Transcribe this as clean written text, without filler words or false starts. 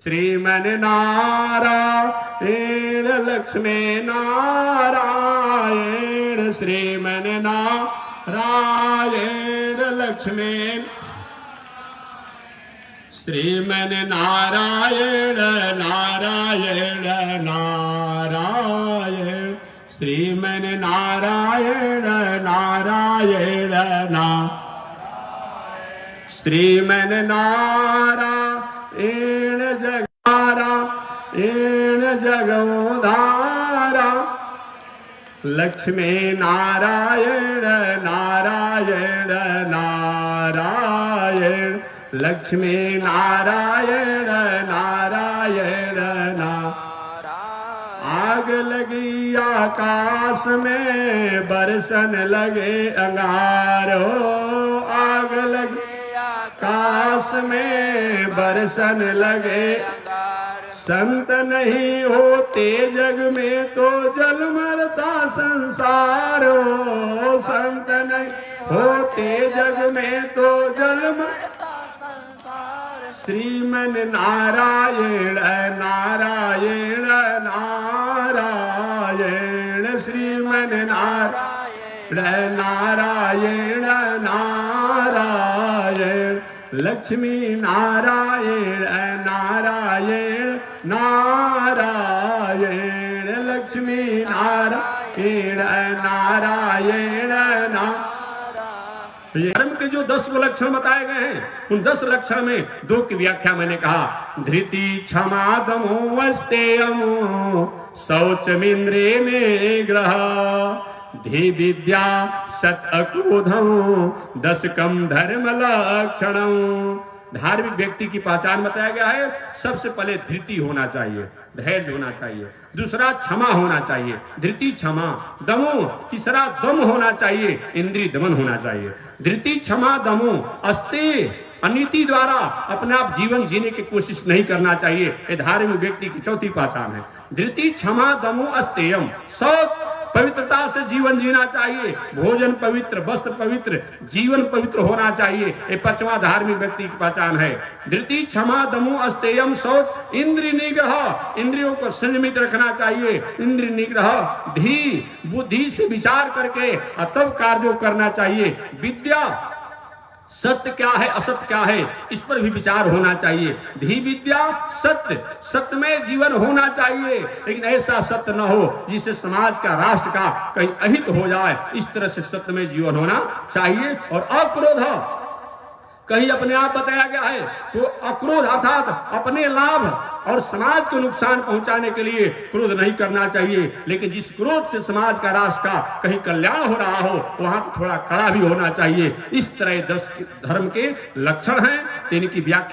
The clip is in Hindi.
श्रीमन नारायण लक्ष्मी नारायण श्रीमन नारायण लक्ष्मी श्रीमन नारायण नारायण नारायण श्रीमन नारायण नारायण श्रीमन नारायण जगारायण जगोधारा लक्ष्मी नारायण नारायण नारायण लक्ष्मी नारायण नारायण आग लगी आकाश में बरसन लगे अंगारो आग लगी आकाश में बरसन लगे संत नहीं होते जग में तो जल मरता संसार हो संत नहीं होते जग में तो जल मरता श्रीमन नारायण नारायण नारायण श्रीमन नारायण नारायण नारायण लक्ष्मी नारायण नारायण नारायण लक्ष्मी नारायण नारायण धर्म के जो 10 लक्षण बताए गए हैं उन 10 लक्षण में 2 की व्याख्या मैंने कहा धृति क्षमा दमो अस्तेयमो शौचमिंद्रे निग्रह धी विद्या सत अक्रोधम 10 धर्म लक्षणम। धार्मिक व्यक्ति की पहचान बताया गया है सबसे पहले धृति होना चाहिए धैर्य होना चाहिए दूसरा क्षमा होना चाहिए धृति क्षमा दमो तीसरा दम होना चाहिए इंद्रिय दमन होना चाहिए धृति क्षमा दमो अस्ते अनीति द्वारा अपने आप जीवन जीने की कोशिश नहीं करना चाहिए ये धार्मिक व्यक्ति की चौथी पहचान है धृति क्षमा दमो अस्तेयम शौच पवित्रता से जीवन जीना चाहिए भोजन पवित्र वस्त्र पवित्र जीवन पवित्र होना चाहिए ये 5वां धार्मिक व्यक्ति की पहचान है धृति क्षमा दमो अस्तेयम शौच इंद्रिय निग्रह इंद्रियों को संयमित रखना चाहिए इंद्रिय निग्रह धी बुद्धि से विचार करके तब कार्य करना चाहिए विद्या सत्य क्या है असत्य क्या है इस पर भी विचार होना चाहिए धी विद्या सत्य सत्यमय जीवन होना चाहिए लेकिन ऐसा सत्य न हो जिससे समाज का राष्ट्र का कहीं अहित हो जाए इस तरह से सत्यमय जीवन होना चाहिए और अक्रोध कहीं अपने आप बताया गया है तो अक्रोध अर्थात अपने लाभ और समाज को नुकसान पहुंचाने के लिए क्रोध नहीं करना चाहिए लेकिन जिस क्रोध से समाज का राष्ट्र का कहीं कल्याण हो रहा हो वहां थोड़ा कड़ा भी होना चाहिए इस तरह 10 धर्म के लक्षण हैं इनकी व्याख्या